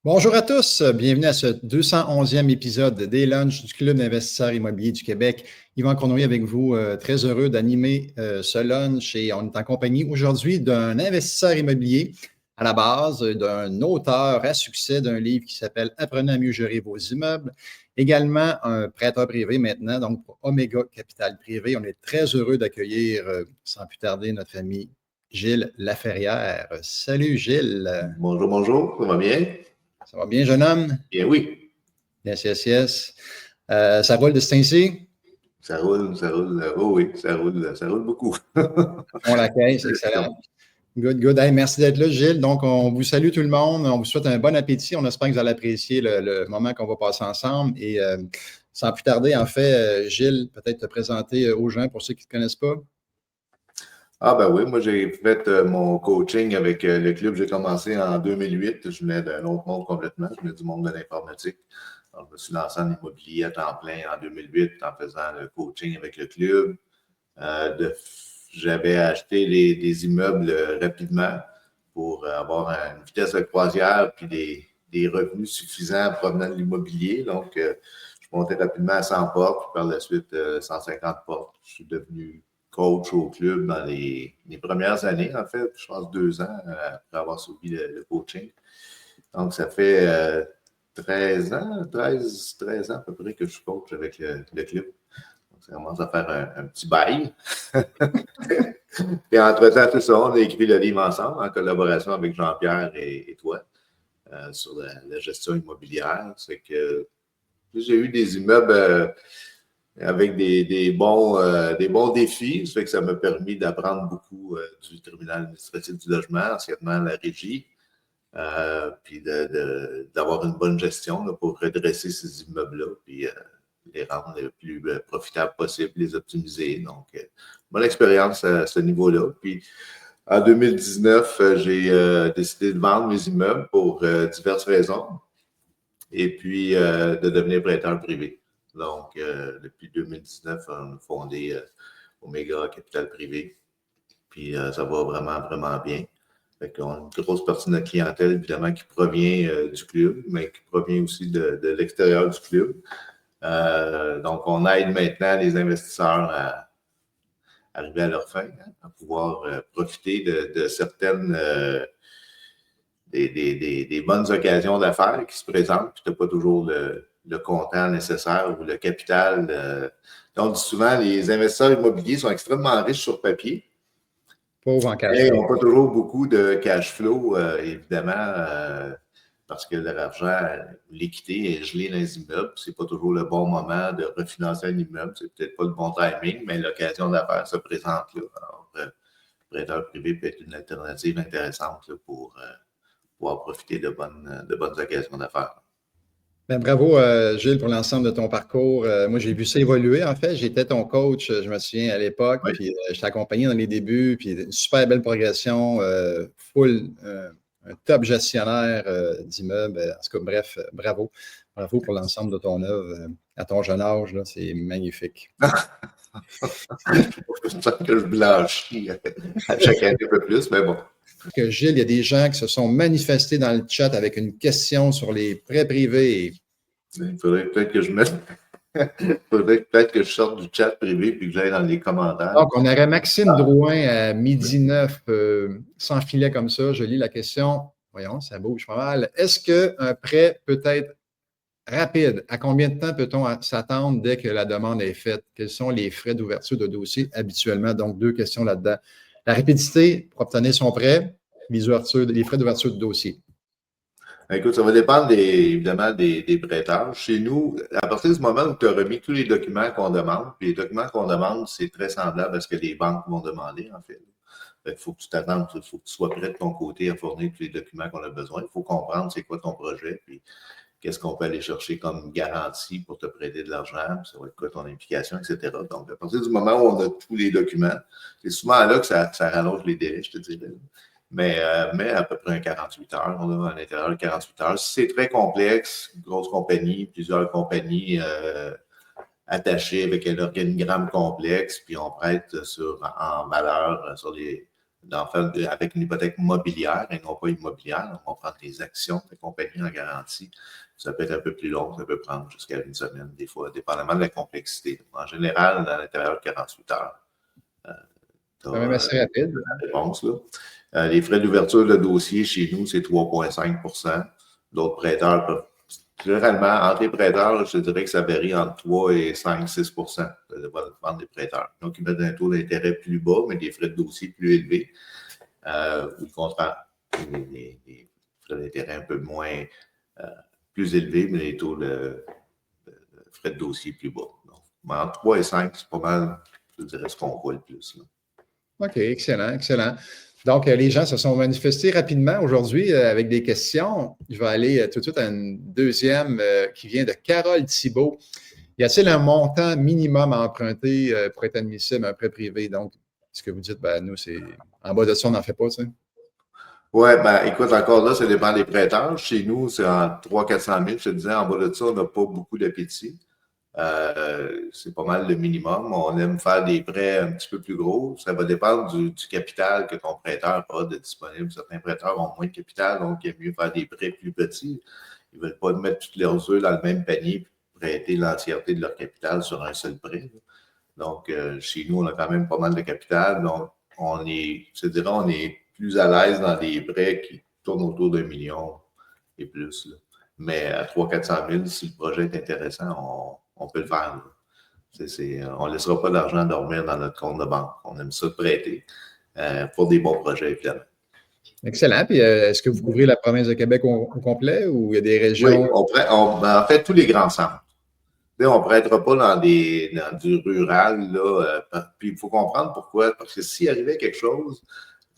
Bonjour à tous, bienvenue à ce 211e épisode des Lunchs du Club d'investisseurs immobiliers du Québec. Yvan Cournoyer avec vous, très heureux d'animer ce lunch et on est en compagnie aujourd'hui d'un investisseur immobilier à la base, d'un auteur à succès d'un livre qui s'appelle « Apprenez à mieux gérer vos immeubles », également un prêteur privé maintenant, donc pour Omega Capital Privé. On est très heureux d'accueillir sans plus tarder notre ami Gilles Laferrière. Salut Gilles. Bonjour, bonjour, ça va bien? Ça va bien, jeune homme? Bien oui. Yes, yes, yes. Ça roule de ce temps-ci? Ça roule, oh oui, ça roule beaucoup. On la caisse, excellent. Good, good. Hey, merci d'être là, Gilles. Donc, on vous salue tout le monde. On vous souhaite un bon appétit. On espère que vous allez apprécier le moment qu'on va passer ensemble. Et sans plus tarder, en fait, Gilles, peut-être te présenter aux gens pour ceux qui ne te connaissent pas. Ah ben oui, moi j'ai fait mon coaching avec le club. J'ai commencé en 2008. Je venais d'un autre monde complètement. Je venais du monde de l'informatique. Alors, je me suis lancé en immobilier à temps plein en 2008 en faisant le coaching avec le club. J'avais acheté des immeubles rapidement pour avoir une vitesse de croisière puis des revenus suffisants provenant de l'immobilier. Donc, je montais rapidement à 100 portes, puis par la suite 150 portes. Je suis devenu coach au club dans les premières années, en fait, je pense 2 ans après avoir suivi le coaching. Donc, ça fait 13 ans à peu près que je suis coach avec le club. Donc, ça commence à faire un petit bail. Et entre-temps, tout ça, on a écrit le livre ensemble en collaboration avec Jean-Pierre et toi sur la gestion immobilière. C'est que j'ai eu des immeubles avec des bons défis. Ça fait que ça m'a permis d'apprendre beaucoup du tribunal administratif du logement, anciennement la régie, puis d'avoir une bonne gestion là, pour redresser ces immeubles-là, puis les rendre le plus profitables possible, les optimiser. Donc, bonne expérience à ce niveau-là. Puis, en 2019, j'ai décidé de vendre mes immeubles pour diverses raisons et puis de devenir prêteur privé. Donc, depuis 2019, on a fondé Omega Capital Privé. Puis, ça va vraiment, vraiment bien. Fait qu'on a une grosse partie de notre clientèle, évidemment, qui provient du club, mais qui provient aussi de l'extérieur du club. Donc, on aide maintenant les investisseurs à arriver à leur fin, hein, à pouvoir profiter de certaines des bonnes occasions d'affaires qui se présentent, puis tu n'as pas toujours le comptant nécessaire ou le capital. Donc, souvent, les investisseurs immobiliers sont extrêmement riches sur papier. Pauvre en cash flow. Ils flow. n'ont pas toujours beaucoup de cash flow, évidemment, parce que leur argent, l'équité est gelée dans les immeubles. Ce n'est pas toujours le bon moment de refinancer un immeuble. C'est peut-être pas le bon timing, mais l'occasion d'affaires se présente là. Alors, prêteur privé peut être une alternative intéressante là, pour pouvoir profiter de bonnes occasions d'affaires. Ben, bravo, Gilles, pour l'ensemble de ton parcours. Moi, j'ai vu ça évoluer, en fait. J'étais ton coach, je me souviens, à l'époque, Oui. puis je t'ai accompagné dans les débuts, puis une super belle progression, full, un top gestionnaire d'immeubles. En tout cas, bref, bravo. Bravo pour l'ensemble de ton œuvre. À ton jeune âge, là, c'est magnifique. Je sens que je blanchis à chaque année un peu plus, mais bon. Que Gilles, il y a des gens qui se sont manifestés dans le chat avec une question sur les prêts privés. Il faudrait peut-être que je mette. Il faudrait peut-être que je sorte du chat privé puis que j'aille dans les commentaires. Donc, on aurait Maxime Drouin à 12h09, sans filet comme ça. Je lis la question. Voyons, ça bouge pas mal. Est-ce qu'un prêt peut être rapide? À combien de temps peut-on s'attendre dès que la demande est faite? Quels sont les frais d'ouverture de dossier habituellement? Donc, 2 questions là-dedans. La rapidité pour obtenir son prêt, les frais d'ouverture de dossier. Écoute, ça va dépendre évidemment des prêteurs. Chez nous, à partir du moment où tu as remis tous les documents qu'on demande, puis les documents qu'on demande, c'est très semblable à ce que les banques vont demander, en fait. Il faut que tu t'attendes, il faut que tu sois prêt de ton côté à fournir tous les documents qu'on a besoin. Il faut comprendre c'est quoi ton projet, puis qu'est-ce qu'on peut aller chercher comme garantie pour te prêter de l'argent, puis ça va être quoi ton implication, etc. Donc, à partir du moment où on a tous les documents, c'est souvent là que ça rallonge les délais, je te dirais. Mais à peu près 48 heures, on a à l'intérieur de 48 heures. Si c'est très complexe, grosse compagnie, plusieurs compagnies attachées avec un organigramme complexe, puis on prête en valeur sur d'en faire avec une hypothèque mobilière et non pas immobilière. Donc, on prend les actions de compagnie en garantie. Ça peut être un peu plus long, ça peut prendre jusqu'à une semaine, des fois, dépendamment de la complexité. En général, à l'intérieur de 48 heures, tu Quand même assez as rapide. la réponse. Là. Les frais d'ouverture de dossier chez nous, c'est 3,5 %. D'autres prêteurs peuvent. Généralement, entre les prêteurs, je dirais que ça varie entre 3 et 5-6 %. Ça dépend des prêteurs. Donc, ils mettent un taux d'intérêt plus bas, mais des frais de dossier plus élevés. Ou le contraire, les frais d'intérêt un peu moins plus élevés, mais les taux de frais de dossier plus bas. Donc, entre 3 et 5, c'est pas mal, je dirais, ce qu'on voit le plus. Là. OK, excellent, excellent. Donc, les gens se sont manifestés rapidement aujourd'hui avec des questions. Je vais aller tout de suite à une deuxième qui vient de Carole Thibault. Y a-t-il un montant minimum à emprunter pour être admissible à un prêt privé? Donc, ce que vous dites, ben, nous, c'est en bas de ça, on n'en fait pas, ça. Oui, ben écoute, encore là, ça dépend des prêteurs. Chez nous, c'est entre 300 000 400 000. Je te disais, en bas de ça, on n'a pas beaucoup d'appétit. C'est pas mal le minimum. On aime faire des prêts un petit peu plus gros. Ça va dépendre du capital que ton prêteur a de disponible. Certains prêteurs ont moins de capital, donc il est mieux faire des prêts plus petits. Ils ne veulent pas mettre tous leurs œufs dans le même panier et prêter l'entièreté de leur capital sur un seul prêt. Donc, chez nous, on a quand même pas mal de capital. Donc, je dirais, on est plus à l'aise dans des prêts qui tournent autour d'1 million et plus. Là. Mais à 300 000 400 000, si le projet est intéressant, on peut le faire. On ne laissera pas d'argent dormir dans notre compte de banque. On aime ça prêter pour des bons projets, évidemment. Excellent. Puis, est-ce que vous couvrez la province de Québec au complet ou il y a des régions? Oui, en fait, tous les grands centres. On ne prêtera pas dans du rural. Là, puis il faut comprendre pourquoi. Parce que s'il arrivait quelque chose,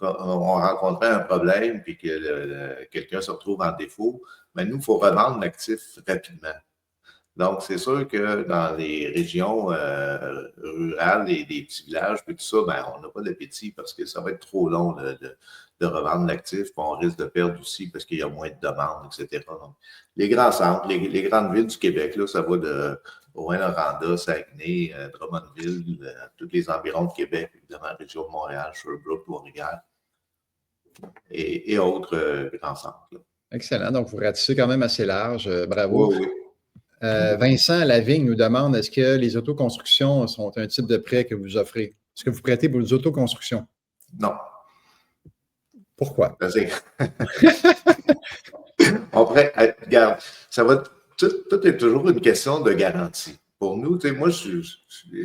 on rencontrait un problème puis que quelqu'un se retrouve en défaut, mais nous, il faut revendre l'actif rapidement. Donc, c'est sûr que dans les régions rurales et des petits villages, puis tout ça, ben, on n'a pas d'appétit parce que ça va être trop long de revendre l'actif, puis on risque de perdre aussi parce qu'il y a moins de demandes, etc. Donc, les grands centres, les grandes villes du Québec, là, ça va de Rouyn-Noranda, Saguenay, Drummondville, tous les environs de Québec, évidemment, région de Montréal, Sherbrooke, Trois-Rivières et autres grands centres. Là. Excellent. Donc, vous ratissez quand même assez large. Bravo. Oui, oui. Vincent Lavigne nous demande, est-ce que les autoconstructions sont un type de prêt que vous offrez? Est-ce que vous prêtez pour les autoconstructions? Non. Pourquoi? On prête, regarde, ça va, tout est toujours une question de garantie. Pour nous, tu sais, moi, je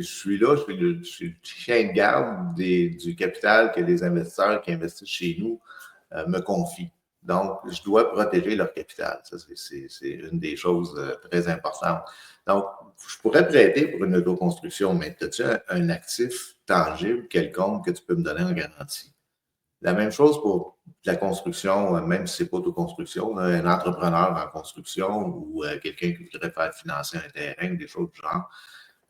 suis là, je suis le chien de garde du capital que les investisseurs qui investissent chez nous me confient. Donc, je dois protéger leur capital. Ça, c'est une des choses très importantes. Donc, je pourrais prêter pour une autoconstruction, mais as-tu un actif tangible quelconque que tu peux me donner en garantie? La même chose pour la construction, même si ce n'est pas autoconstruction, un entrepreneur en construction ou quelqu'un qui voudrait faire financer un terrain, des choses du genre.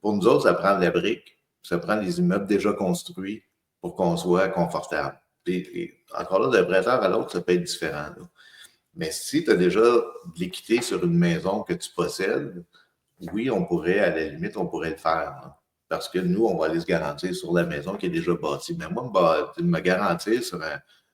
Pour nous autres, ça prend de la brique, ça prend des immeubles déjà construits pour qu'on soit confortable. Et encore là, d'un prêteur à l'autre, ça peut être différent. Là. Mais si tu as déjà de l'équité sur une maison que tu possèdes, oui, on pourrait, à la limite, on pourrait le faire. Là. Parce que nous, on va aller se garantir sur la maison qui est déjà bâtie. Mais moi, me garantir sur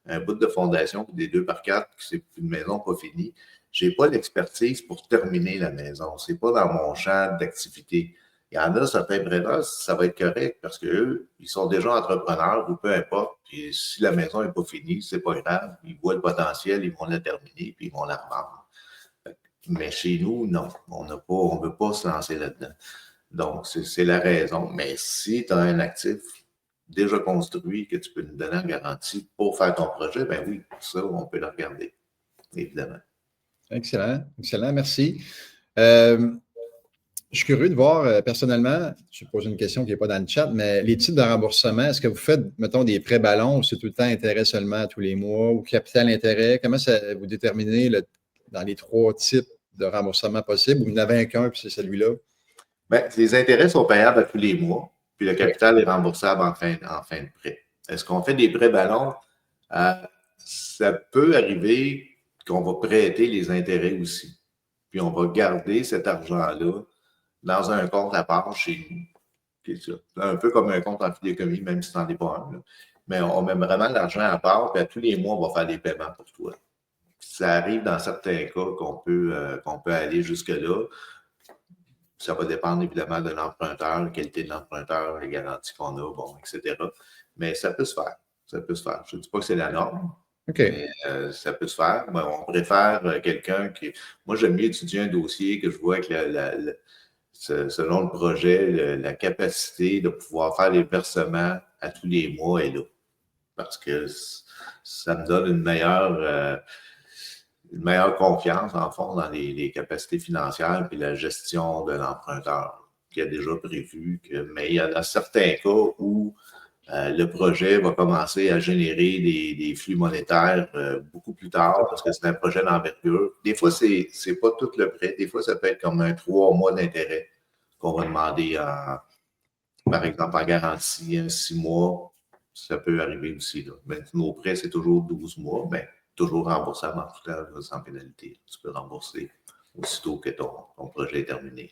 un bout de fondation des 2x4, que c'est une maison pas finie, je n'ai pas l'expertise pour terminer la maison. Ce n'est pas dans mon champ d'activité. Il y en a certains prêteurs, ça va être correct parce qu'eux, ils sont déjà entrepreneurs ou peu importe. Puis si la maison n'est pas finie, c'est pas grave. Ils voient le potentiel, ils vont la terminer puis ils vont la revendre. Mais chez nous, non. On ne veut pas se lancer là-dedans. Donc, c'est la raison. Mais si tu as un actif déjà construit que tu peux nous donner en garantie pour faire ton projet, ben oui, ça, on peut le regarder, évidemment. Excellent, excellent, merci. Je suis curieux de voir, personnellement, je pose une question qui n'est pas dans le chat, mais les types de remboursement, est-ce que vous faites, mettons, des prêts ballons ou c'est tout le temps intérêt seulement tous les mois ou capital intérêt? Comment ça vous déterminez dans les 3 types de remboursement possibles ou vous n'avez qu'un puis c'est celui-là? Bien, les intérêts sont payables à tous les mois, puis le capital est remboursable en fin de prêt. Est-ce qu'on fait des prêts ballons? Ça peut arriver qu'on va prêter les intérêts aussi. Puis on va garder cet argent-là dans un compte à part chez nous. C'est ça. Un peu comme un compte en fideicommis, même si tu n'en es pas un. Là. mais on met vraiment l'argent à part, puis à tous les mois, on va faire des paiements pour toi. Ça arrive dans certains cas qu'on peut aller jusque-là. Ça va dépendre évidemment de l'emprunteur, la qualité de l'emprunteur, les garanties qu'on a, bon, etc. Mais ça peut se faire. Ça peut se faire. Je ne dis pas que c'est la norme, mais ça peut se faire. Ben, on préfère quelqu'un qui. Moi, j'aime mieux étudier un dossier que je vois que selon le projet, la capacité de pouvoir faire les versements à tous les mois est là. Parce que ça me donne une meilleure confiance, en fond, dans les capacités financières et la gestion de l'emprunteur qui a déjà prévu. Mais il y a certains cas où le projet va commencer à générer des flux monétaires beaucoup plus tard parce que c'est un projet d'envergure. Des fois, c'est pas tout le prêt. Des fois, ça peut être comme un 3 mois d'intérêt qu'on va demander, par exemple, en garantie, 6 mois. Ça peut arriver aussi. Là. Mais nos prêts, c'est toujours 12 mois. Mais toujours remboursable en tout temps, sans pénalité. Tu peux rembourser aussitôt que ton projet est terminé.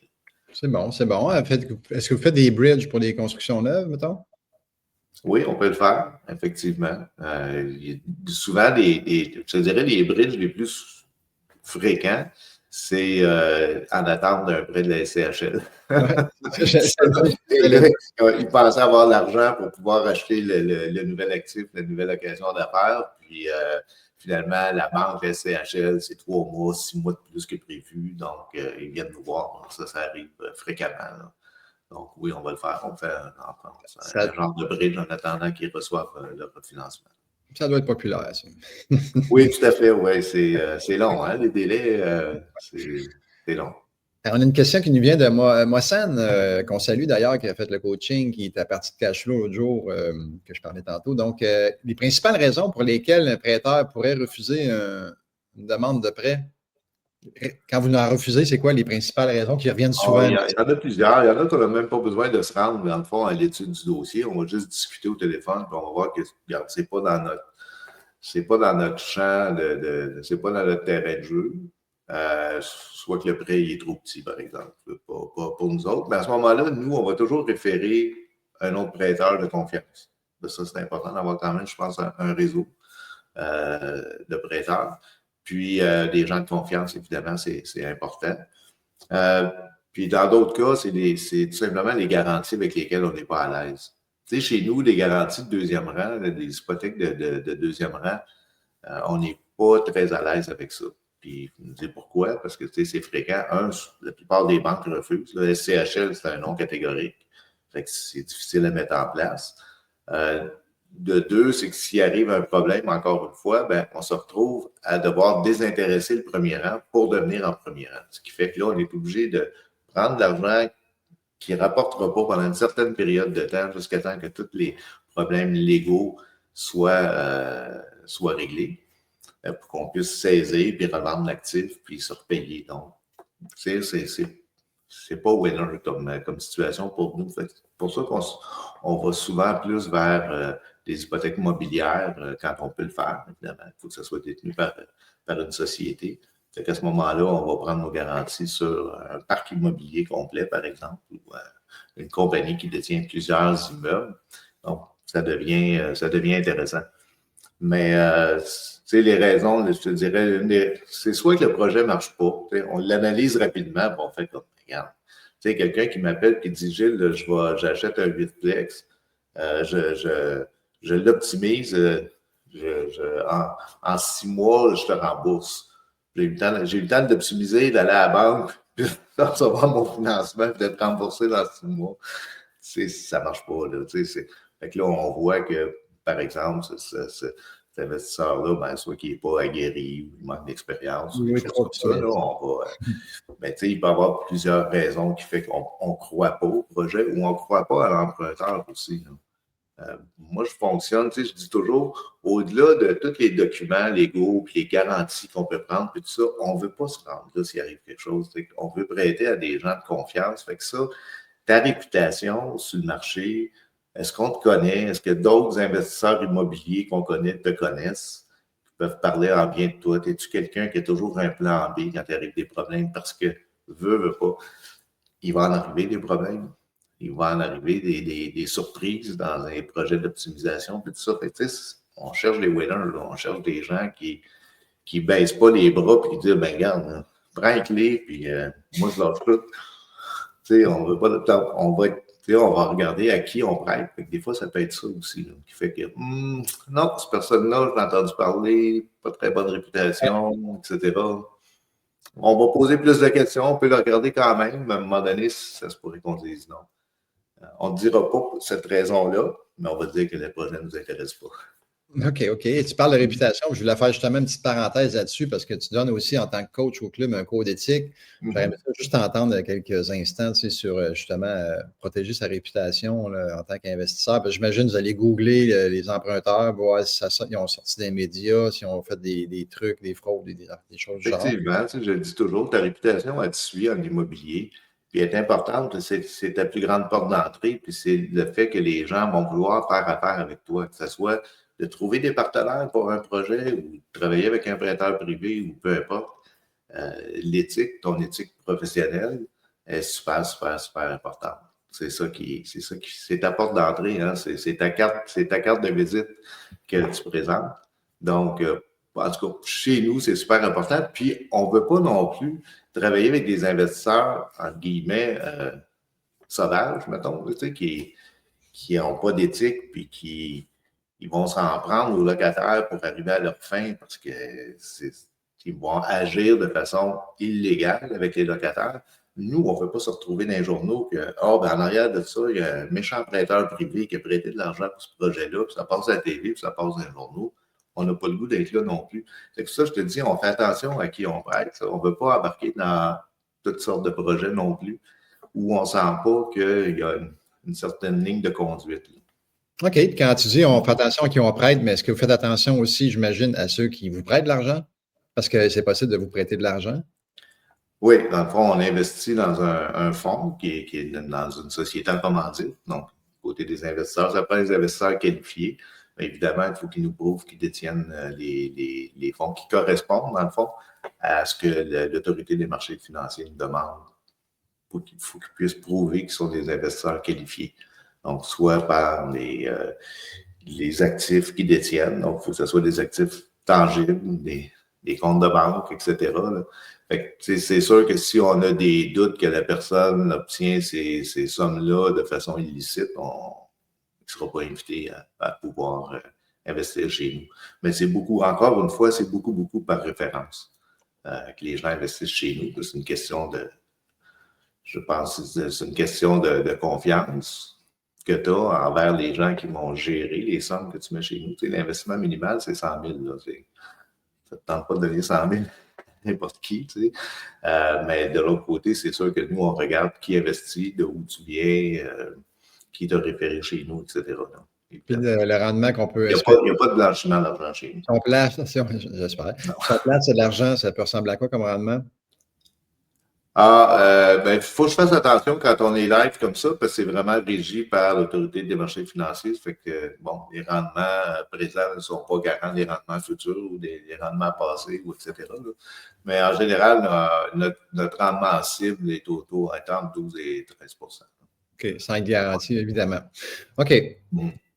C'est bon, c'est bon. Est-ce que vous faites des bridges pour des constructions neuves, mettons? Oui, on peut le faire, effectivement. Souvent, je dirais, les bridges les plus fréquents, c'est en attente d'un prêt de la SCHL. Ils pensaient avoir l'argent pour pouvoir acheter le nouvel actif, la nouvelle occasion d'affaires. Puis, finalement, la banque SCHL, c'est 3 mois, 6 mois de plus que prévu. Donc, ils viennent nous voir. Ça arrive fréquemment. Là. Donc, oui, on va le faire. On fait un genre de bridge en attendant qu'ils reçoivent le refinancement. Ça doit être populaire, ça. Oui, tout à fait. Oui, c'est long. Hein? Les délais, c'est long. Alors, on a une question qui nous vient de Mohsen, qu'on salue d'ailleurs, qui a fait le coaching, qui est à partie de Cashflow l'autre jour, que je parlais tantôt. Donc, les principales raisons pour lesquelles un prêteur pourrait refuser une demande de prêt, quand vous en refusez, c'est quoi les principales raisons qui reviennent souvent? Il y en a plusieurs. Il y en a qu'on n'a même pas besoin de se rendre, dans le fond, à l'étude du dossier. On va juste discuter au téléphone, puis on va voir que c'est pas dans notre champ, c'est pas dans notre terrain de jeu. Soit que le prêt est trop petit, par exemple, pas pour nous autres. Mais à ce moment-là, nous, on va toujours référer un autre prêteur de confiance. Ça, c'est important d'avoir quand même, je pense, un réseau de prêteurs. Puis, des gens de confiance, évidemment, c'est important. Puis, dans d'autres cas, c'est tout simplement les garanties avec lesquelles on n'est pas à l'aise. Tu sais, chez nous, les garanties de deuxième rang, des hypothèques de deuxième rang, on n'est pas très à l'aise avec ça. Puis, vous me dites pourquoi? Parce que, tu sais, c'est fréquent. La plupart des banques refusent. Le SCHL, c'est un nom catégorique. Fait que c'est difficile à mettre en place. De deux, c'est que s'il arrive un problème, encore une fois, ben, on se retrouve à devoir désintéresser le premier rang pour devenir en premier rang. Ce qui fait que là, on est obligé de prendre de l'argent qui ne rapportera pas pendant une certaine période de temps jusqu'à temps que tous les problèmes légaux soient réglés pour qu'on puisse saisir puis revendre l'actif puis se repayer. Donc, c'est pas winner comme situation pour nous. C'est pour ça qu'on va souvent plus vers des hypothèques mobilières quand on peut le faire, évidemment. Il faut que ça soit détenu par une société. Fait qu'à ce moment-là, on va prendre nos garanties sur un parc immobilier complet, par exemple, ou une compagnie qui détient plusieurs immeubles. Donc, ça devient intéressant. Mais, tu sais, les raisons, je te dirais, c'est soit que le projet ne marche pas, on l'analyse rapidement, puis on fait comme, regarde, tu sais, quelqu'un qui m'appelle et qui dit, Gilles, j'achète un 8plex, je l'optimise, en 6 mois, je te rembourse. J'ai eu le temps d'optimiser, d'aller à la banque, puis de recevoir mon financement, puis d'être remboursé dans 6 mois. Ça ne marche pas, là. Fait que là, on voit que, par exemple, cet investisseur-là, ben, soit qu'il n'est pas aguerri ou il manque d'expérience, ou quelque chose comme ça, là, mais il peut y avoir plusieurs raisons qui font qu'on ne croit pas au projet ou on ne croit pas à l'emprunteur aussi. Moi, je fonctionne, je dis toujours, au-delà de tous les documents légaux et les garanties qu'on peut prendre, puis tout ça, on ne veut pas se rendre là s'il arrive quelque chose. On veut prêter à des gens de confiance. Fait que ça, ta réputation sur le marché, est-ce qu'on te connaît? Est-ce que d'autres investisseurs immobiliers qu'on connaît te connaissent? Qui peuvent parler en bien de toi? Es-tu quelqu'un qui a toujours un plan B quand il arrive des problèmes? Parce que, veut pas, il va en arriver des problèmes. il va en arriver des surprises dans un projet d'optimisation, puis tout ça. Fait que, on cherche des winners, là. On cherche des gens qui ne baissent pas les bras et qui disent, ben regarde, là, prends les clés, puis moi, je lâche tout. On veut pas, on va regarder à qui on prête. Fait que des fois, ça peut être ça aussi, là, qui fait que, non, cette personne-là, j'ai entendu parler, pas très bonne réputation, etc. On va poser plus de questions, on peut le regarder quand même, mais à un moment donné, ça se pourrait qu'on dise non. On ne dira pas pour cette raison-là, mais on va dire que le projet ne nous intéresse pas. OK, OK. Et tu parles de réputation. Je voulais faire justement une petite parenthèse là-dessus parce que tu donnes aussi en tant que coach au club un code d'éthique. J'aimerais juste entendre quelques instants sur justement protéger sa réputation là, en tant qu'investisseur. J'imagine que vous allez googler les emprunteurs, voir si ils ont sorti des médias, s'ils ont fait des trucs, des fraudes, des choses du genre. Effectivement, je le dis toujours, ta réputation, elle te suit en immobilier. Puis elle est importante, c'est ta plus grande porte d'entrée, puis c'est le fait que les gens vont vouloir faire affaire avec toi, que ce soit de trouver des partenaires pour un projet ou de travailler avec un prêteur privé ou peu importe. L'éthique, ton éthique professionnelle est super, super, super importante. C'est ta porte d'entrée, hein? C'est ta carte de visite que tu présentes. Donc, en tout cas, chez nous, c'est super important. Puis, on ne veut pas non plus travailler avec des investisseurs, entre guillemets, sauvages, mettons, tu sais, qui n'ont pas d'éthique, puis qui ils vont s'en prendre aux locataires pour arriver à leur fin parce qu'ils vont agir de façon illégale avec les locataires. Nous, on ne veut pas se retrouver dans les journaux que, en arrière de ça, il y a un méchant prêteur privé qui a prêté de l'argent pour ce projet-là, puis ça passe à la télé, puis ça passe dans les journaux. On n'a pas le goût d'être là non plus. C'est que ça, je te dis, on fait attention à qui on prête. On ne veut pas embarquer dans toutes sortes de projets non plus où on ne sent pas qu'il y a une certaine ligne de conduite. Là. OK. Quand tu dis on fait attention à qui on prête, mais est-ce que vous faites attention aussi, j'imagine, à ceux qui vous prêtent de l'argent? Parce que c'est possible de vous prêter de l'argent. Oui, dans le fond, on investit dans un fonds qui est dans une société en commandite. Donc, côté des investisseurs, ça prend des investisseurs qualifiés. Mais évidemment, il faut qu'ils nous prouvent qu'ils détiennent les fonds qui correspondent, dans le fond, à ce que l'autorité des marchés financiers nous demande. Il faut qu'ils puissent prouver qu'ils sont des investisseurs qualifiés. Donc, soit par les actifs qu'ils détiennent. Donc, il faut que ce soit des actifs tangibles, des comptes de banque, etc. Là. Fait que, c'est sûr que si on a des doutes que la personne obtient ces sommes-là de façon illicite, on ne sera pas invité à pouvoir investir chez nous. Mais c'est beaucoup, encore une fois, c'est beaucoup, beaucoup par référence que les gens investissent chez nous. C'est une question je pense que c'est une question de confiance que tu as envers les gens qui vont gérer les sommes que tu mets chez nous. Tu sais, l'investissement minimal, c'est 100 000. Là, ça ne te tente pas de donner 100 000 n'importe qui. Tu sais. Mais de l'autre côté, c'est sûr que nous, on regarde qui investit, de où tu viens, qui t'a référé chez nous, etc. Là. Puis le rendement qu'on peut Il n'y a pas de blanchiment d'argent chez nous. Si on place, j'espère. Si on place de l'argent, ça peut ressembler à quoi comme rendement? Il faut que je fasse attention quand on est live comme ça, parce que c'est vraiment régi par l'autorité des marchés financiers. Ça fait que, bon, les rendements présents ne sont pas garants des rendements futurs ou des rendements passés, ou etc. Là. Mais en général, notre rendement cible est autour entre 12 et 13 OK, sans garantie, évidemment. OK.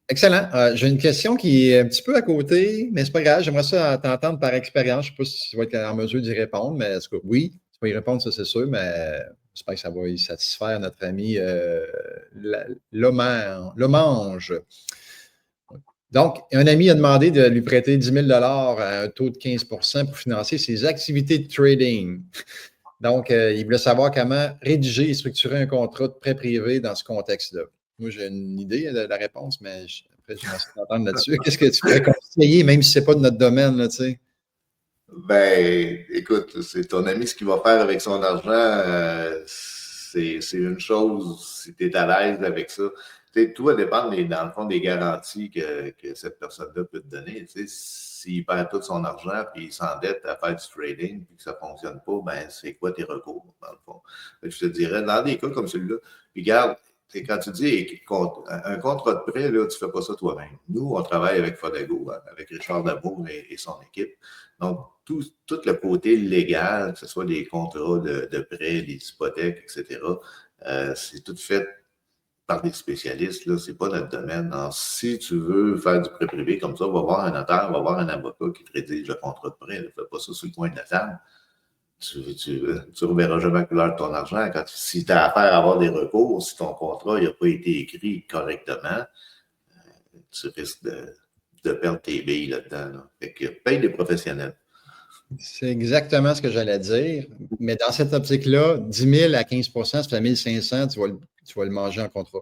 Excellent. J'ai une question qui est un petit peu à côté, mais c'est pas grave. J'aimerais ça t'entendre par expérience. Je ne sais pas si tu vas être en mesure d'y répondre, mais est-ce que oui, tu vas y répondre, ça c'est sûr, mais j'espère que ça va y satisfaire notre ami Lomange. Donc, un ami a demandé de lui prêter 10 000 à un taux de 15 pour financer ses activités de trading. Donc, il voulait savoir comment rédiger et structurer un contrat de prêt privé dans ce contexte-là. Moi, j'ai une idée de la réponse, mais après, j'aimerais t'entendre là-dessus. Qu'est-ce que tu pourrais conseiller, même si ce n'est pas de notre domaine, là, tu sais? Écoute, c'est ton ami ce qu'il va faire avec son argent. C'est une chose si tu es à l'aise avec ça. Tout va dépendre, dans le fond, des garanties que cette personne-là peut te donner. S'il perd tout son argent puis il s'endette à faire du trading puis que ça ne fonctionne pas, ben c'est quoi tes recours, dans le fond? Je te dirais, dans des cas comme celui-là, puis regarde, quand tu dis un contrat de prêt, là, tu ne fais pas ça toi-même. Nous, on travaille avec Fodago, avec Richard Dabour et son équipe. Donc, tout le côté légal, que ce soit les contrats de prêt, les hypothèques, etc., c'est tout fait par des spécialistes, là, c'est pas notre domaine. Alors, si tu veux faire du prêt privé comme ça, va voir un notaire, va voir un avocat qui te rédige le contrat de prêt. Ne fais pas ça sur le coin de la table. Tu ne reverras jamais la couleur de ton argent. Si tu as affaire à avoir des recours, si ton contrat n'a pas été écrit correctement, tu risques de perdre tes billes là-dedans. Là. Fait que paye des professionnels. C'est exactement ce que j'allais dire. Mais dans cette optique-là, 10 000 à 15 ça fait 1 500, tu vas le manger en contrat.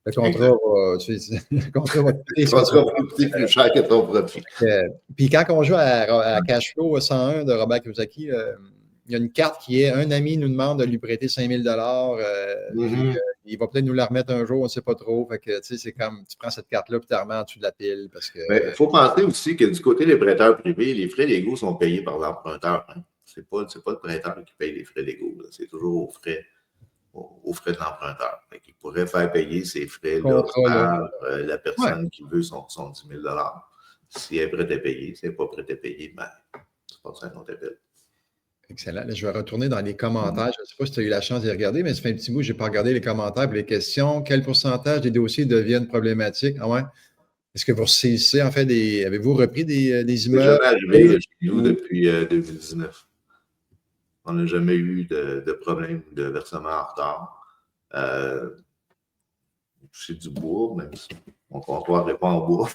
Le contrat va coûter. Le contrat va coûter plus cher que ton profit. Puis quand on joue à Cash Flow 101 de Robert Kiyosaki, il y a une carte qui est un ami nous demande de lui prêter 5 000 puis, il va peut-être nous la remettre un jour, on ne sait pas trop. Fait que, c'est comme tu prends cette carte-là et tu la remets en dessous de la pile. Il faut penser aussi que du côté des prêteurs privés, les frais légaux sont payés par l'emprunteur. Hein. Ce n'est pas le prêteur qui paye les frais légaux. C'est toujours aux frais de l'emprunteur. Il pourrait faire payer ces frais-là par la personne qui veut son 10 000 $. Si elle est prête à payer, si elle n'est pas prête à payer, ben, c'est pas ça un autre appel. Excellent. Là, je vais retourner dans les commentaires. Je ne sais pas si tu as eu la chance d'y regarder, mais ça fait un petit bout, je n'ai pas regardé les commentaires et les questions. Quel pourcentage des dossiers deviennent problématiques? Ah ouais? Est-ce que vous saisissez, en fait, avez-vous repris des immeubles? C'est jamais arrivé chez nous depuis 2019. On n'a jamais eu de problème de versement en retard. C'est du bois, même si mon comptoir répond en bois.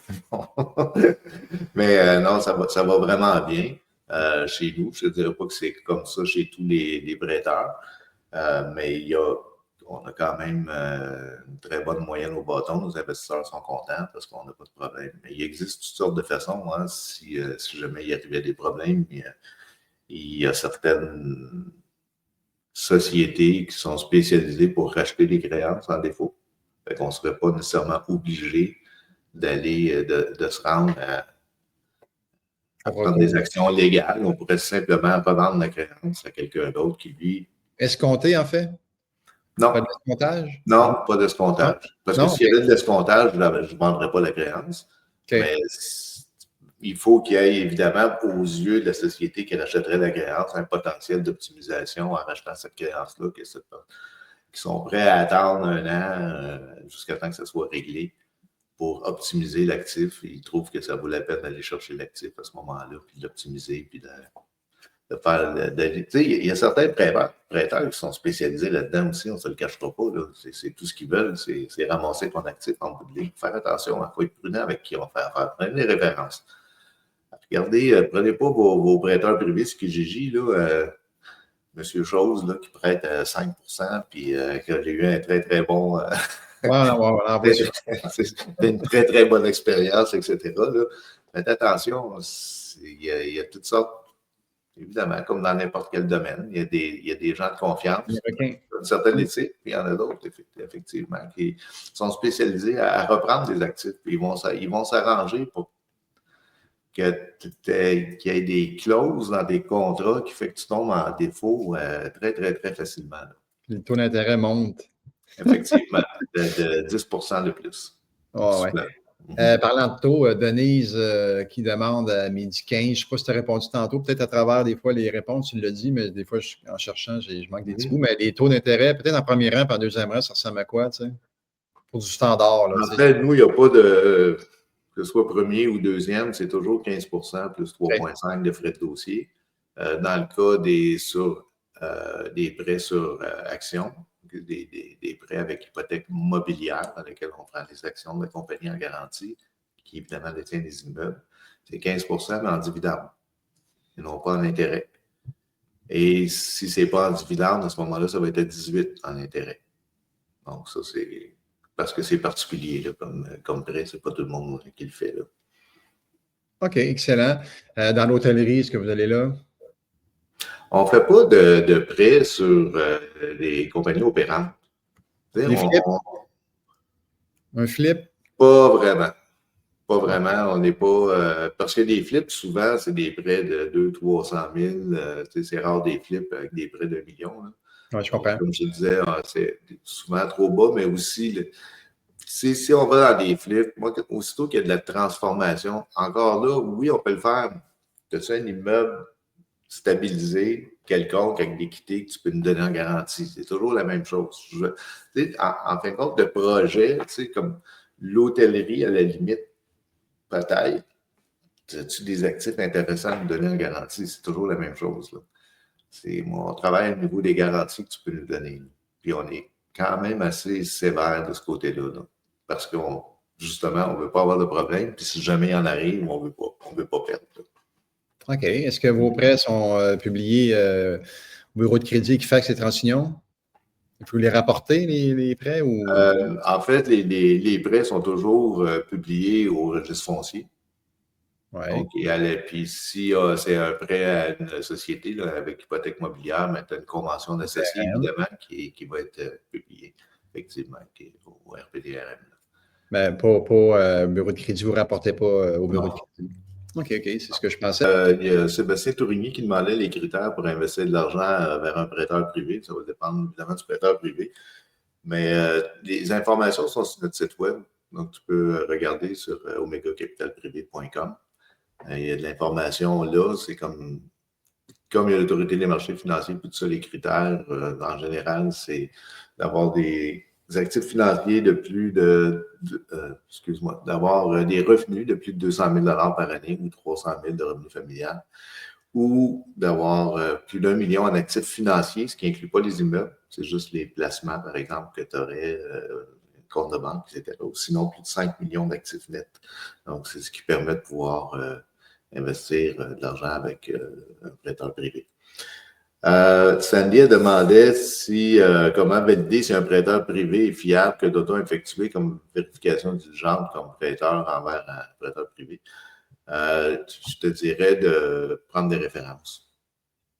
Mais non, ça va vraiment bien chez nous. Je ne dirais pas que c'est comme ça chez tous les prêteurs, mais on a quand même une très bonne moyenne au bâton. Nos investisseurs sont contents parce qu'on n'a pas de problème. Mais il existe toutes sortes de façons. Hein, si jamais il arrivait des problèmes, il y a certaines sociétés qui sont spécialisées pour racheter des créances en défaut. Fait qu'on ne serait pas nécessairement obligé d'aller, de se rendre à prendre des actions légales. On pourrait simplement revendre la créance à quelqu'un d'autre qui, lui... Escompté, en fait? Non. Pas d'escomptage? Non, pas d'escomptage. Parce que s'il y avait de l'escomptage, je ne vendrais pas la créance. Mais il faut qu'il y ait, évidemment, aux yeux de la société qui rachèterait la créance, un potentiel d'optimisation en rachetant cette créance-là, qui sont prêts à attendre un an jusqu'à temps que ça soit réglé pour optimiser l'actif. Ils trouvent que ça vaut la peine d'aller chercher l'actif à ce moment-là, puis de l'optimiser, puis de faire... il y a certains prêteurs qui sont spécialisés là-dedans aussi, on ne se le cachera pas. C'est tout ce qu'ils veulent, c'est ramasser ton actif en bout de ligne. Faire attention, il faut être prudent avec qui on fait affaire. Prenez les références. Regardez, prenez pas vos prêteurs privés, ce que j'ai là, Monsieur Chose, là, qui prête à 5 %, puis que j'ai eu un très, très bon... une très, très bonne expérience, etc. Là. Faites attention, il y a toutes sortes, évidemment, comme dans n'importe quel domaine, il y a des gens de confiance, une certaine éthique, puis il y en a d'autres, effectivement, qui sont spécialisés à reprendre des actifs, puis ils vont s'arranger pour qu'il y ait des clauses dans des contrats qui fait que tu tombes en défaut très, très, très facilement. Là. Le taux d'intérêt monte. Effectivement, de 10 % de plus. Oh, ouais. Parlant de taux, Denise qui demande à midi 15, je ne sais pas si tu as répondu tantôt, peut-être à travers des fois les réponses, tu l'as dit, mais des fois, en cherchant, je manque des petits bouts, mais les taux d'intérêt, peut-être en premier rang, puis en deuxième rang, ça ressemble à quoi, tu sais? Pour du standard. Là, en fait, nous, il n'y a pas de... que ce soit premier ou deuxième, c'est toujours 15 % plus 3,5 de frais de dossier. Dans le cas des prêts sur actions, des prêts avec hypothèque mobilière dans lesquels on prend des actions de la compagnie en garantie, qui évidemment détient des immeubles, c'est 15 % mais en dividende, et non pas en intérêt. Et si ce n'est pas en dividende, à ce moment-là, ça va être à 18 en intérêt. Donc, ça, c'est parce que c'est particulier là, comme prêt, c'est pas tout le monde qui le fait. Là. OK, excellent. Dans l'hôtellerie, est-ce que vous allez là? On ne fait pas de prêt sur les compagnies opérantes. Des flips? Un flip? Pas vraiment. Pas vraiment. On n'est pas. Parce que des flips, souvent, c'est des prêts de 200 000 300 000. C'est rare des flips avec des prêts d'1 million. Oui, je comprends. Donc, comme je disais, c'est souvent trop bas, mais aussi, si on va dans des flips, moi, aussitôt qu'il y a de la transformation, encore là, oui, on peut le faire. Tu as un immeuble stabilisé quelconque avec l'équité que tu peux nous donner en garantie. C'est toujours la même chose. En fin de compte, de projet, comme l'hôtellerie, à la limite, peut-être, as-tu des actifs intéressants à nous donner en garantie? C'est toujours la même chose. Là. On travaille au niveau des garanties que tu peux nous donner. Puis on est quand même assez sévère de ce côté-là. Là, parce qu'on, justement, on ne veut pas avoir de problème. Puis si jamais il en arrive, on ne veut pas perdre. Là. OK. Est-ce que vos prêts sont publiés au bureau de crédit Equifax et TransUnion? Il faut les rapporter, les prêts? Ou... En fait, les prêts sont toujours publiés au registre foncier. Ouais. Donc, puis si c'est un prêt à une société là, avec hypothèque mobilière, mais tu as une convention d'associé, évidemment, qui va être publiée, effectivement, qui est au RPDRM. Mais pas bureau de crédit, vous ne rapportez pas au bureau de crédit. OK, c'est ce que je pensais. Il y a Sébastien Tourigny qui demandait les critères pour investir de l'argent vers un prêteur privé. Ça va dépendre évidemment du prêteur privé. Mais les informations sont sur notre site web. Donc, tu peux regarder sur omegacapitalprivé.com. Il y a de l'information là. C'est comme il y a l'autorité des marchés financiers, puis tout ça, les critères, en général, c'est d'avoir des actifs financiers de plus d'avoir des revenus de plus de 200 000 par année ou 300 000 de revenus familiales, ou d'avoir plus d'1 million en actifs financiers, ce qui n'inclut pas les immeubles, c'est juste les placements, par exemple, que tu aurais, compte de banque, etc. Ou sinon, plus de 5 millions d'actifs nets. Donc, c'est ce qui permet de pouvoir investir de l'argent avec un prêteur privé. Sandy demandait comment valider si un prêteur privé est fiable que d'autant effectuer comme vérification diligente comme prêteur envers un prêteur privé. Je te dirais de prendre des références.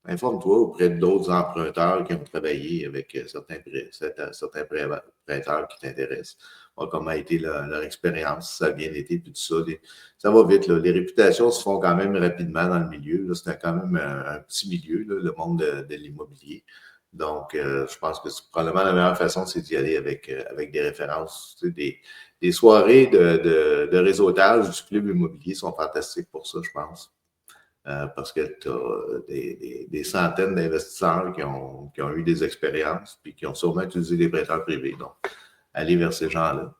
Informe-toi auprès d'autres emprunteurs qui ont travaillé avec certains prêteurs qui t'intéressent. Comment a été leur expérience, si ça a bien été, puis tout ça. Ça va vite. Là. Les réputations se font quand même rapidement dans le milieu. Là. C'est quand même un petit milieu, là, le monde de l'immobilier. Donc, je pense que probablement la meilleure façon, c'est d'y aller avec des références. Des soirées de réseautage du club immobilier sont fantastiques pour ça, je pense. Parce que tu as des centaines d'investisseurs qui ont eu des expériences puis qui ont sûrement utilisé des prêteurs privés. Donc, aller vers ces gens-là.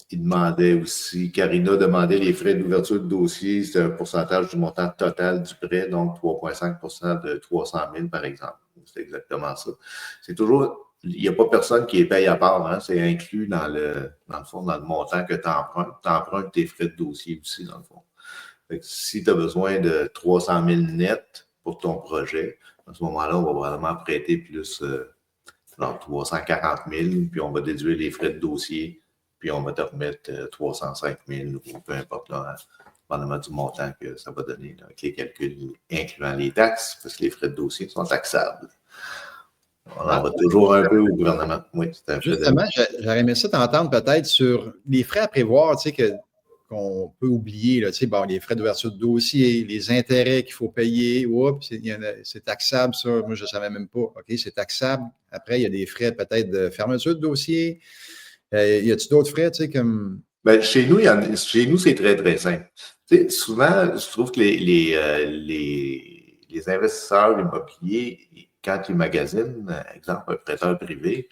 Il demandait aussi, Karina demandait les frais d'ouverture de dossier, c'est un pourcentage du montant total du prêt, donc 3,5 de 300 000 par exemple. C'est exactement ça. C'est toujours, il n'y a pas personne qui est payé à part, hein, c'est inclus dans le fond, dans le montant que tu empruntes. Tu empruntes tes frais de dossier aussi, dans le fond. Fait que si tu as besoin de 300 000 net pour ton projet, à ce moment-là, on va vraiment prêter plus 340 000, puis on va déduire les frais de dossier, puis on va te remettre 305 000 ou peu importe, là, dépendamment du montant que ça va donner, là, avec les calculs incluant les taxes, parce que les frais de dossier sont taxables. On en va toujours un peu au gouvernement. Oui, c'est un Justement, j'aurais aimé ça t'entendre peut-être sur les frais à prévoir, tu sais, qu'on peut oublier, là, tu sais, bon, les frais d'ouverture de dossier, les intérêts qu'il faut payer, oups, c'est taxable, ça, moi, je ne savais même pas. OK, c'est taxable. Après, il y a des frais peut-être de fermeture de dossier. Y a-t-il d'autres frais, tu sais, comme... Ben, chez nous, c'est très, très simple. Tu sais, souvent, je trouve que les investisseurs immobiliers, quand ils magasinent, exemple, un prêteur privé,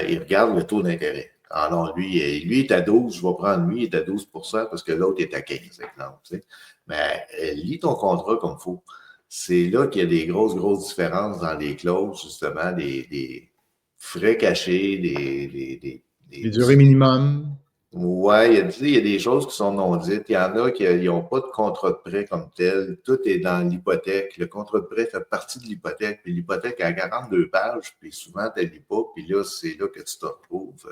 ils regardent le taux d'intérêt. Alors, lui est à 12, je vais prendre lui, il est à 12 parce que l'autre est à 15, exemple. Tu sais. Mais lis ton contrat comme il faut. C'est là qu'il y a des grosses différences dans les clauses, justement, des frais cachés, Les durées minimum. Oui, il y a des choses qui sont non dites. Il y en a qui n'ont pas de contrat de prêt comme tel. Tout est dans l'hypothèque. Le contrat de prêt fait partie de l'hypothèque. Puis l'hypothèque a 42 pages. Puis souvent, tu ne lis pas. Puis là, c'est là que tu te retrouves.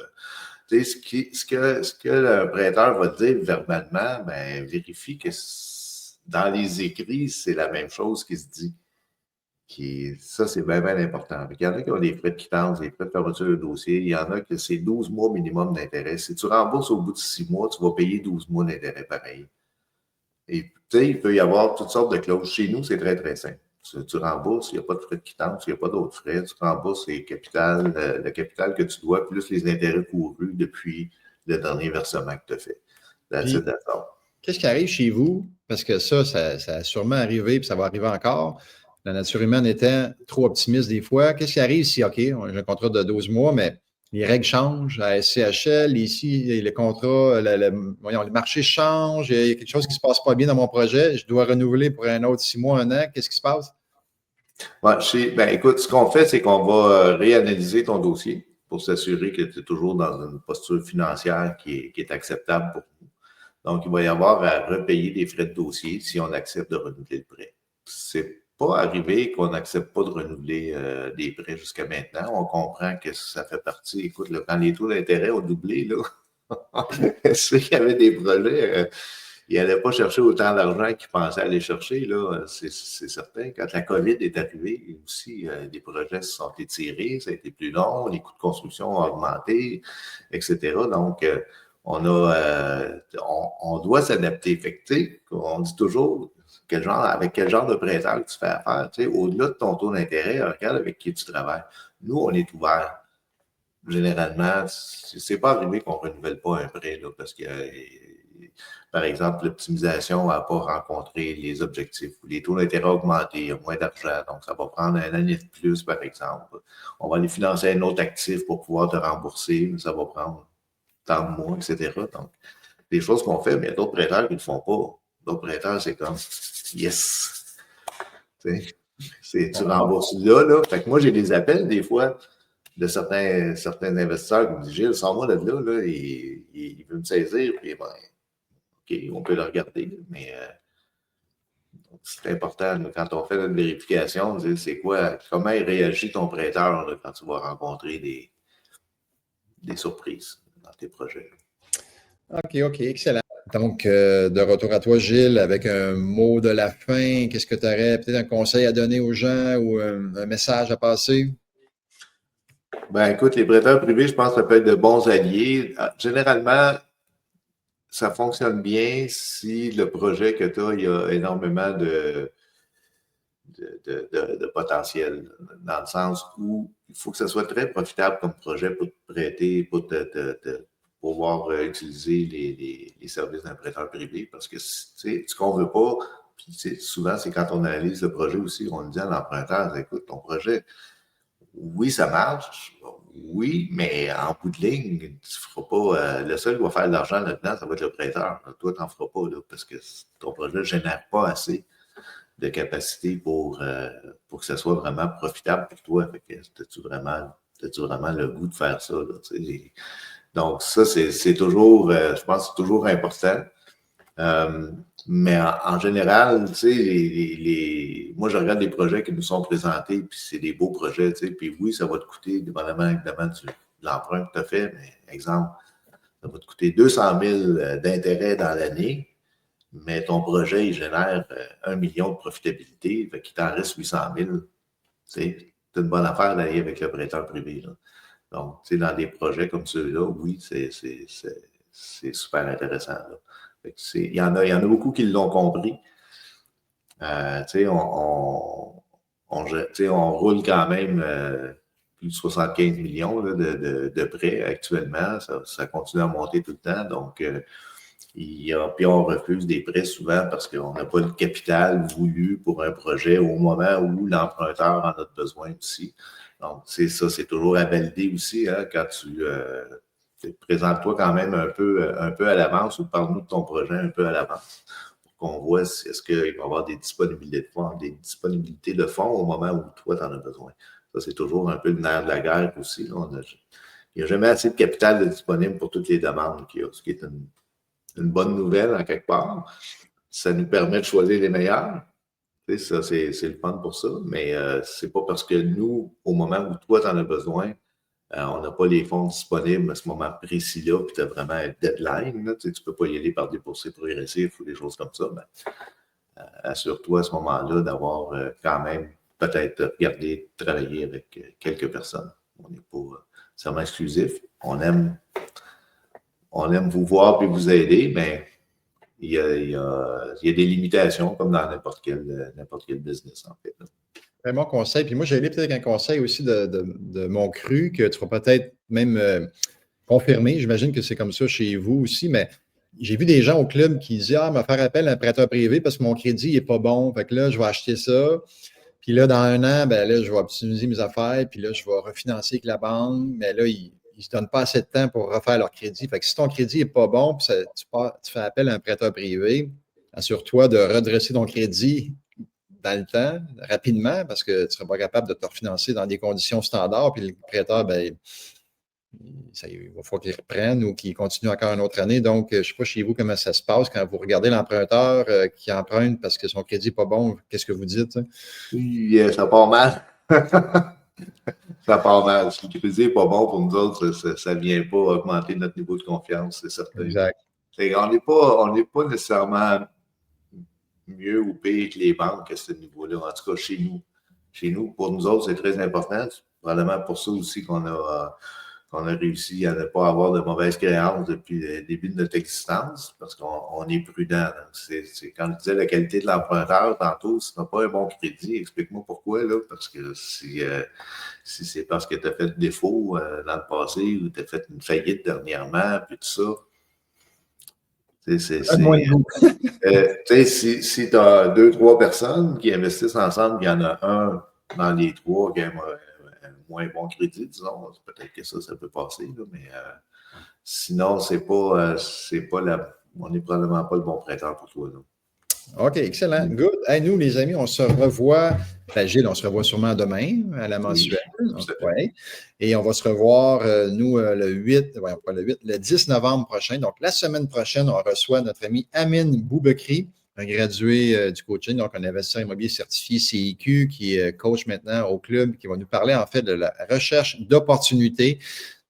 Tu sais, ce que le prêteur va te dire verbalement, ben, vérifie que dans les écrits, c'est la même chose qui se dit. Ça, c'est bien important. Il y en a qui ont des frais de quittance, des frais de fermeture de dossier. Il y en a que c'est 12 mois minimum d'intérêt. Si tu rembourses au bout de 6 mois, tu vas payer 12 mois d'intérêt pareil. Et tu sais, il peut y avoir toutes sortes de clauses. Chez nous, c'est très, très simple. Tu rembourses, il n'y a pas de frais de quittance, il n'y a pas d'autres frais. Tu rembourses le capital que tu dois, plus les intérêts courus depuis le dernier versement que tu as fait. Qu'est-ce qui arrive chez vous parce que ça a sûrement arrivé, puis ça va arriver encore. La nature humaine étant trop optimiste des fois. Qu'est-ce qui arrive si, OK, j'ai un contrat de 12 mois, mais les règles changent à SCHL, ici, les contrats, voyons, les marchés changent, il y a quelque chose qui ne se passe pas bien dans mon projet, je dois renouveler pour un autre 6 mois, 1 an, qu'est-ce qui se passe? Ouais, écoute, ce qu'on fait, c'est qu'on va réanalyser ton dossier pour s'assurer que tu es toujours dans une posture financière qui est acceptable pour nous. Donc, il va y avoir à repayer des frais de dossier si on accepte de renouveler le prêt. C'est pas arrivé qu'on n'accepte pas de renouveler des prêts jusqu'à maintenant. On comprend que ça fait partie. Écoute, là, quand les taux d'intérêt ont doublé, là, ceux qui avaient des projets, ils n'allaient pas chercher autant d'argent qu'ils pensaient aller chercher, là, c'est certain. Quand la COVID est arrivée, aussi, les projets se sont étirés, ça a été plus long, les coûts de construction ont augmenté, etc. Donc, on doit s'adapter. Fait que, on dit toujours avec quel genre de prêteur tu fais affaire. Au-delà de ton taux d'intérêt, regarde avec qui tu travailles. Nous, on est ouvert. Généralement, c'est pas arrivé qu'on ne renouvelle pas un prêt là, parce que, par exemple, l'optimisation n'a pas rencontré les objectifs. Les taux d'intérêt ont augmenté, il y a moins d'argent, donc ça va prendre un année de plus, par exemple. On va aller financer un autre actif pour pouvoir te rembourser, mais ça va prendre tant de mois, etc. Donc, des choses qu'on fait, mais il y a d'autres prêteurs qui ne le font pas. D'autres prêteurs, c'est comme yes. Tu rembourses là. Fait que moi, j'ai des appels des fois de certains investisseurs qui me disent Gilles, sors-moi de là, il veut me saisir, puis ben, OK, on peut le regarder, mais c'est important là, quand on fait notre vérification, de dire c'est quoi, comment il réagit ton prêteur là, quand tu vas rencontrer des surprises dans tes projets. OK, excellent. Donc, de retour à toi, Gilles, avec un mot de la fin, qu'est-ce que tu aurais peut-être un conseil à donner aux gens ou un message à passer? Ben, écoute, les prêteurs privés, je pense que ça peut être de bons alliés. Généralement, ça fonctionne bien si le projet que tu as, il y a énormément de potentiel, dans le sens où il faut que ça soit très profitable comme projet pour te prêter, pour pouvoir utiliser les services d'un prêteur privé, parce que ce qu'on ne veut pas, puis souvent, c'est quand on analyse le projet aussi, on dit à l'emprunteur, écoute, ton projet, oui, ça marche, oui, mais en bout de ligne, tu ne feras pas, le seul qui va faire de l'argent là-dedans, ça va être le prêteur. Toi, tu n'en feras pas, là, parce que ton projet ne génère pas assez de capacité pour que ça soit vraiment profitable pour toi. Fait que as-tu vraiment le goût de faire ça? Là, donc, ça, c'est toujours, je pense que c'est toujours important. Mais en général, tu sais, moi, je regarde les projets qui nous sont présentés, puis c'est des beaux projets, tu sais, puis oui, ça va te coûter, dépendamment évidemment de l'emprunt que tu as fait, mais exemple, ça va te coûter 200 000 d'intérêt dans l'année, mais ton projet, il génère 1 million de profitabilité, fait qu'il t'en reste 800 000. C'est une bonne affaire d'aller avec le prêteur privé. Là. Donc, tu sais, dans des projets comme ceux-là, oui, c'est super intéressant. Là. Il y en a beaucoup qui l'ont compris. Tu sais, on roule quand même plus de 75 millions là, de prêts actuellement. Ça continue à monter tout le temps. Donc, puis on refuse des prêts souvent parce qu'on n'a pas le capital voulu pour un projet au moment où l'emprunteur en a besoin aussi. Donc, c'est ça, c'est toujours à valider aussi hein, quand tu présente-toi quand même un peu à l'avance ou parle-nous de ton projet un peu à l'avance pour qu'on voit est-ce qu'il va y avoir des disponibilités de fonds au moment où toi, tu en as besoin. Ça, c'est toujours un peu le nerf de la guerre aussi. Là. Il n'y a jamais assez de capital disponible pour toutes les demandes qu'il y a, ce qui est une bonne nouvelle en quelque part. Ça nous permet de choisir les meilleurs. Tu sais, ça, c'est le fun pour ça, mais c'est pas parce que nous, au moment où toi, tu en as besoin, on n'a pas les fonds disponibles à ce moment précis-là, puis tu as vraiment un deadline. Là, tu ne peux pas y aller par des boursiers progressifs ou des choses comme ça. Ben, assure-toi à ce moment-là d'avoir quand même peut-être regardé travailler avec quelques personnes. On n'est pas nécessairement exclusif. On aime vous voir et vous aider, mais il y a des limitations comme dans n'importe quel business, en fait. Là. Très bon conseil. Puis moi, j'ai allé peut-être avec un conseil aussi de mon cru que tu vas peut-être même confirmer. J'imagine que c'est comme ça chez vous aussi, mais j'ai vu des gens au club qui disaient, ah, me faire appel à un prêteur privé parce que mon crédit n'est pas bon. Fait que là, je vais acheter ça. Puis là, dans un an, ben là, je vais optimiser mes affaires, puis là, je vais refinancer avec la banque. Mais là, ils ne se donnent pas assez de temps pour refaire leur crédit. Fait que si ton crédit n'est pas bon, puis tu fais appel à un prêteur privé, assure-toi de redresser ton crédit dans le temps, rapidement, parce que tu ne seras pas capable de te refinancer dans des conditions standards, puis le prêteur, ben, il va falloir qu'il reprenne ou qu'il continue encore une autre année. Donc, je ne sais pas chez vous comment ça se passe quand vous regardez l'emprunteur qui emprunte parce que son crédit n'est pas bon. Qu'est-ce que vous dites? Hein? Oui, ça part mal. Ça part mal. Si le crédit n'est pas bon pour nous autres, ça ne vient pas augmenter notre niveau de confiance, c'est certain. Exact. On n'est pas nécessairement mieux ou pire que les banques à ce niveau-là, en tout cas chez nous. Chez nous, pour nous autres, c'est très important. C'est probablement pour ça aussi qu'on a réussi à ne pas avoir de mauvaises créances depuis le début de notre existence, parce qu'on est prudent. C'est quand je disais la qualité de l'emprunteur tantôt, si tu n'as pas un bon crédit, explique-moi pourquoi, là, parce que si c'est parce que tu as fait défaut dans le passé ou tu as fait une faillite dernièrement, puis tout ça, si tu as 2-3 personnes qui investissent ensemble, il y en a un dans les 3 qui a un moins bon crédit, disons, peut-être que ça peut passer, là, mais sinon, on n'est probablement pas le bon prêteur pour toi. Là. OK, excellent. Good. Hey, nous, les amis, on se revoit. Gilles, on se revoit sûrement demain à la mensuelle. Oui. Et on va se revoir, le 10 novembre prochain. Donc, la semaine prochaine, on reçoit notre ami Amine Boubekri, un gradué du coaching, donc un investisseur immobilier certifié CIQ, qui est coach maintenant au club, qui va nous parler en fait de la recherche d'opportunités.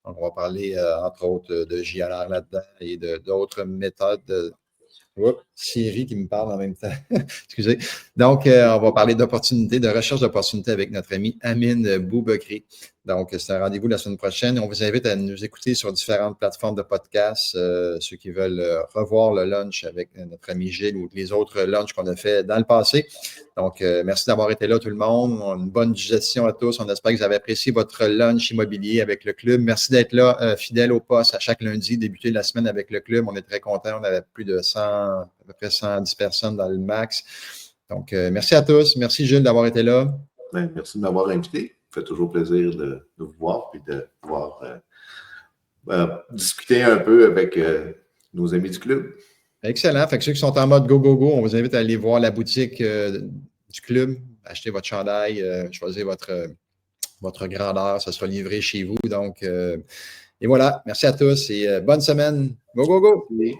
Donc, on va parler, entre autres, de JLR là-dedans et d'autres méthodes. Siri qui me parle en même temps. Excusez. Donc, on va parler d'opportunités, de recherche d'opportunités avec notre ami Amine Boubekri. Donc, c'est un rendez-vous la semaine prochaine. On vous invite à nous écouter sur différentes plateformes de podcast. Ceux qui veulent revoir le lunch avec notre ami Gilles ou les autres lunchs qu'on a fait dans le passé. Donc, merci d'avoir été là, tout le monde. Une bonne digestion à tous. On espère que vous avez apprécié votre lunch immobilier avec le club. Merci d'être là, fidèle au poste à chaque lundi, débuter la semaine avec le club. On est très contents. On avait plus de 100, à peu près 110 personnes dans le max. Donc, merci à tous. Merci, Gilles, d'avoir été là. Bien, merci de m'avoir invité. Ça fait toujours plaisir de vous voir et de pouvoir discuter un peu avec nos amis du club. Excellent. Fait que ceux qui sont en mode go, go, go, on vous invite à aller voir la boutique du club, acheter votre chandail, choisir votre grandeur, ça sera livré chez vous. Donc, et voilà. Merci à tous et bonne semaine. Go, go, go! Oui.